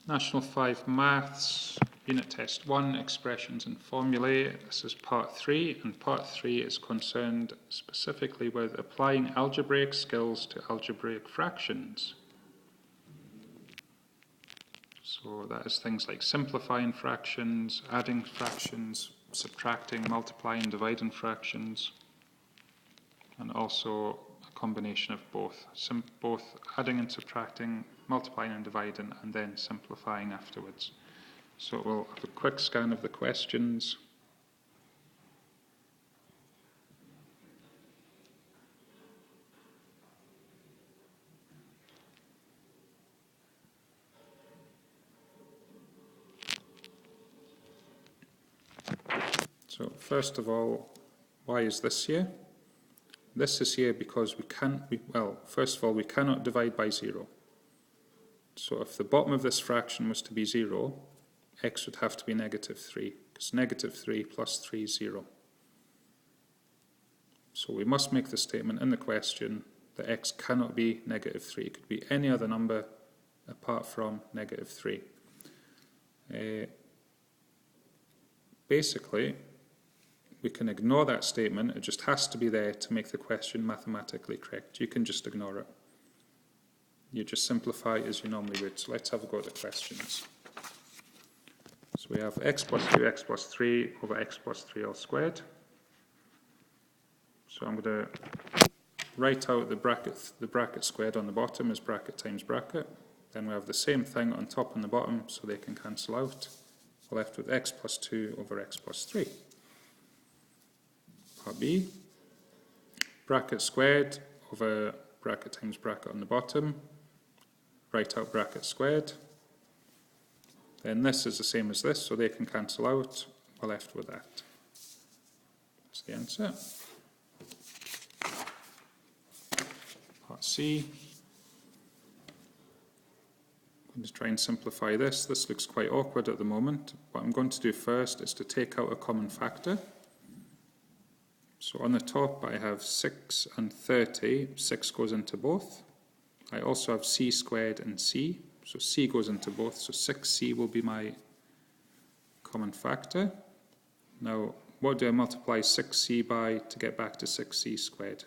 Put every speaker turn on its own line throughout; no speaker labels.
National 5 Maths, Unit Test 1, Expressions and Formulae. This is Part 3, and Part 3 is concerned specifically with applying algebraic skills to algebraic fractions. So that is things like simplifying fractions, adding fractions, subtracting, multiplying, dividing fractions, and also a combination of both. Both adding and subtracting, multiplying and dividing, and then simplifying afterwards. So we'll have a quick scan of the questions. So first of all, why is this here? This is here because first of all, we cannot divide by 0. So if the bottom of this fraction was to be 0, x would have to be -3, because -3 plus 3 is 0. So we must make the statement in the question that x cannot be -3. It could be any other number apart from -3. Basically, we can ignore that statement. It just has to be there to make the question mathematically correct. You can just ignore it. You just simplify as you normally would. So let's have a go at the questions. So we have x plus 2x plus 3 over x plus 3 all squared. So I'm going to write out the bracket squared on the bottom as bracket times bracket. Then we have the same thing on top and the bottom, so they can cancel out. We're left with x plus 2 over x plus 3. Part B, bracket squared over bracket times bracket on the bottom. Write out bracket squared. Then this is the same as this, so they can cancel out. We're left with that. That's the answer. Part C. I'm going to try and simplify this. This looks quite awkward at the moment. What I'm going to do first is to take out a common factor. So on the top I have 6 and 30. 6 goes into both. I also have c squared and c. So c goes into both. So 6c will be my common factor. Now, what do I multiply 6c by to get back to 6c squared?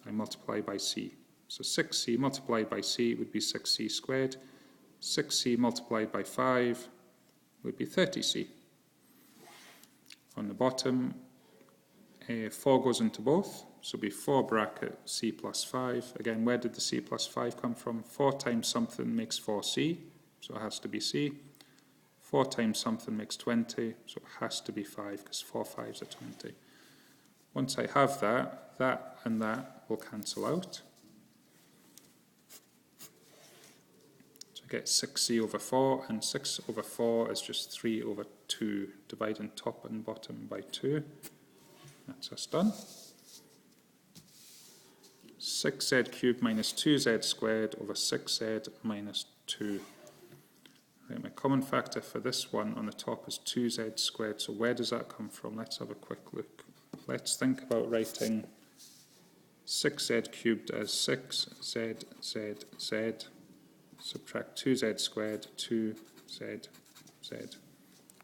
I multiply by c. So 6c multiplied by c would be 6c squared. 6c multiplied by 5 would be 30c. On the bottom, 4 goes into both, so it'll be 4 bracket c plus 5. Again, where did the c plus 5 come from? 4 times something makes 4c, so it has to be c. 4 times something makes 20, so it has to be 5, because 4 5s are 20. Once I have that, that and that will cancel out. So I get 6c over 4, and 6 over 4 is just 3 over 2, dividing top and bottom by 2. That's us done. 6z cubed minus 2z squared over 6z minus 2. Right, my common factor for this one on the top is 2z squared. So where does that come from? Let's have a quick look. Let's think about writing 6z cubed as 6z. Subtract 2z squared, 2z.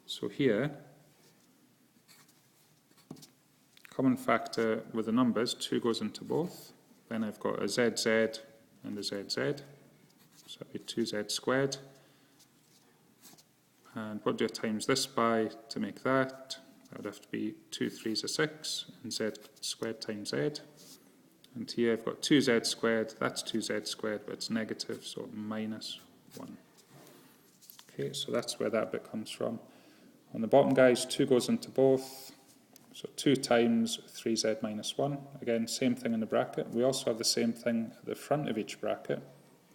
So here, common factor with the numbers, 2 goes into both. Then I've got a zz and a zz. So that'd be 2z squared. And what do I times this by to make that? That would have to be 2 3s are 6, and z squared times z. And here I've got 2z squared, that's 2z squared, but it's negative, so minus 1. Okay, so that's where that bit comes from. On the bottom, guys, 2 goes into both. So 2 times 3z minus 1. Again, same thing in the bracket. We also have the same thing at the front of each bracket.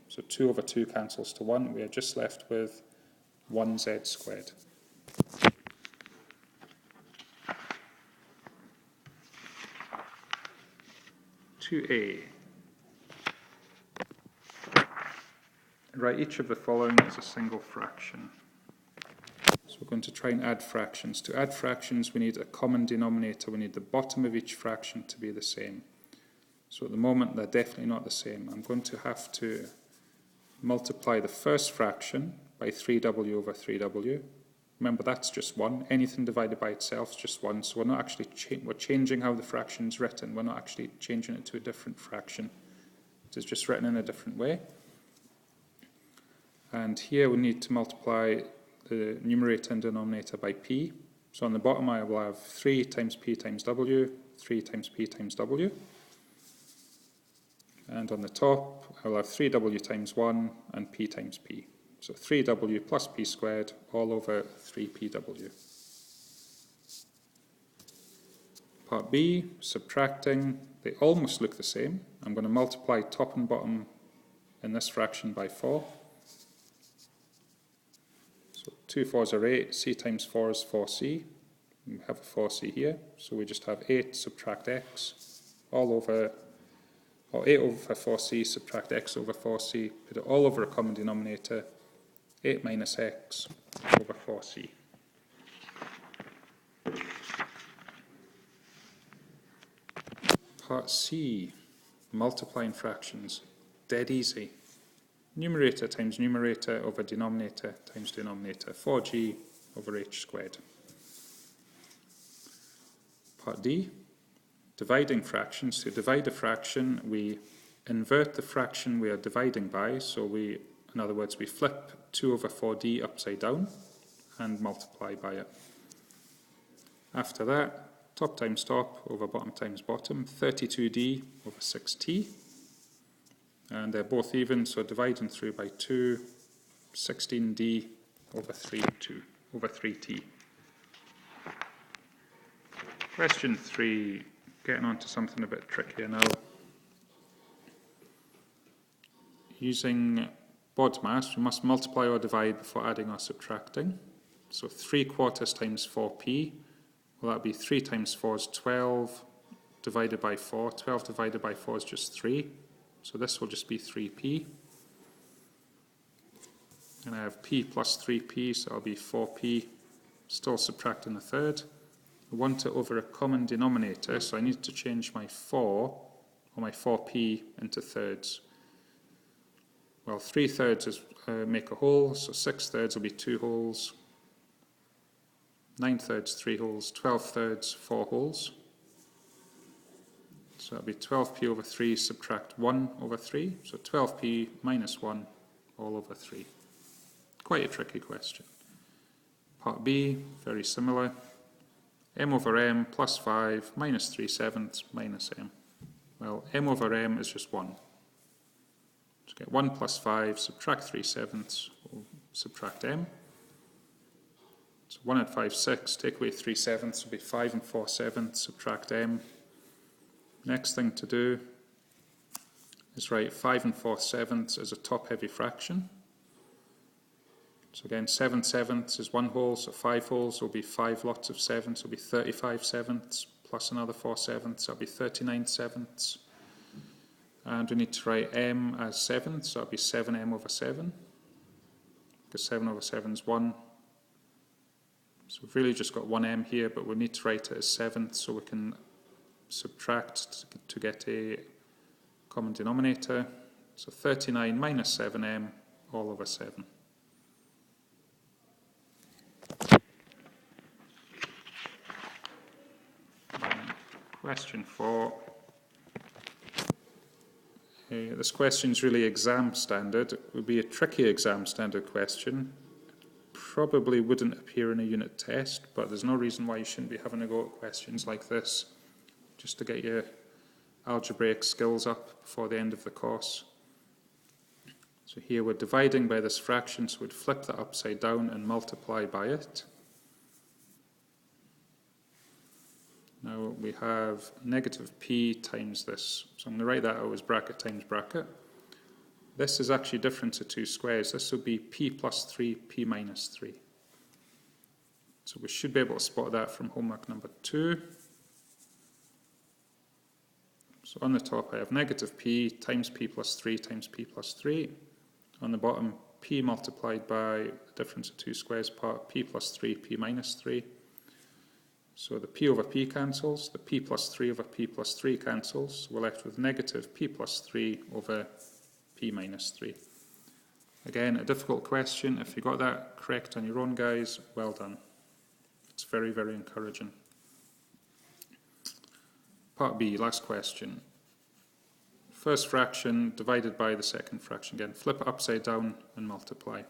So 2 over 2 cancels to 1. We are just left with 1z squared. (2a). Write each of the following as a single fraction. So we're going to try and add fractions. To add fractions, we need a common denominator. We need the bottom of each fraction to be the same. So at the moment, they're definitely not the same. I'm going to have to multiply the first fraction by 3w over 3w. Remember, that's just 1. Anything divided by itself is just 1, so we're not actually we're changing how the fraction is written. We're not actually changing it to a different fraction. It is just written in a different way. And here we need to multiply the numerator and denominator by p. So on the bottom I will have 3 times p times w, 3 times p times w. And on the top I will have 3w times 1 and p times p. So 3w plus p squared all over 3pw. Part B, subtracting. They almost look the same. I'm going to multiply top and bottom in this fraction by 4. So 2 4s are 8, c times 4 is 4c. We have a 4c here, so we just have 8 subtract x all over, or 8 over 4c subtract x over 4c, put it all over a common denominator, 8 minus x over 4c. Part C, multiplying fractions. Dead easy. Numerator times numerator over denominator times denominator. 4g over h squared. Part D, dividing fractions. To divide a fraction, we invert the fraction we are dividing by. So we, in other words, we flip 2 over 4d upside down and multiply by it. After that, top times top over bottom times bottom, 32d over 6t. And they're both even, so dividing through by 2, 16d over 3t. Question 3, getting on to something a bit trickier now. Using BODMAS, we must multiply or divide before adding or subtracting. So 3/4 times 4p, well, that would be 3 times 4 is 12 divided by 4. 12 divided by 4 is just 3. So this will just be 3p. And I have p plus 3p, so it'll be 4p. Still subtracting a third. I want it over a common denominator, so I need to change my 4, or my 4p, into thirds. Well, 3/3 is make a whole, so 6/3 will be 2 wholes. 9/3, 3 wholes, 12/3, 4 wholes. So that'll be 12p over 3 subtract 1 over 3. So 12p minus 1 all over 3. Quite a tricky question. Part B, very similar. M over m plus 5 minus 3/7 minus m. Well, m over m is just 1. So get 1 plus 5, subtract 3/7, or subtract m. So 1 and 5, 6, take away 3/7, will be 5 and 4/7, subtract m. Next thing to do is write 5 and 4/7 as a top-heavy fraction. So again, 7/7 is 1 whole, so 5 wholes will be 5 lots of 7s, will be 35/7, plus another 4/7, so that'll be 39/7. And we need to write m as 7, so that'll be 7m over 7, because 7 over 7 is 1. So we've really just got 1m here, but we need to write it as 7, so we can subtract to get a common denominator. So 39 minus 7m all over 7. Question 4. This question is really exam standard. It would be a tricky exam standard question. Probably wouldn't appear in a unit test, but there's no reason why you shouldn't be having a go at questions like this, just to get your algebraic skills up before the end of the course. So here we're dividing by this fraction, so we'd flip that upside down and multiply by it. Now we have negative p times this. So I'm going to write that out as bracket times bracket. This is actually different to 2 squares. This would be p plus 3, p minus 3. So we should be able to spot that from homework number 2. So on the top I have negative p times p plus 3 times p plus 3. On the bottom, p multiplied by the difference of 2 squares part, p plus 3, p minus 3. So the p over p cancels, the p plus 3 over p plus 3 cancels. We're left with negative p plus 3 over p minus 3. Again, a difficult question. If you got that correct on your own, guys, well done. It's very, very encouraging. Part B, last question. First fraction divided by the second fraction. Again, flip it upside down and multiply.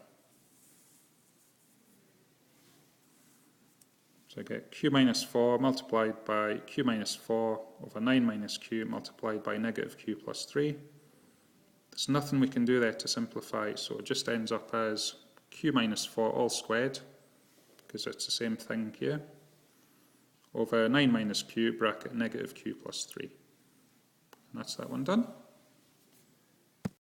So I get q minus 4 multiplied by q minus 4 over 9 minus q multiplied by negative q plus 3. There's nothing we can do there to simplify, so it just ends up as q minus 4 all squared, because it's the same thing here, over 9 minus q bracket negative q plus 3. And that's that one done.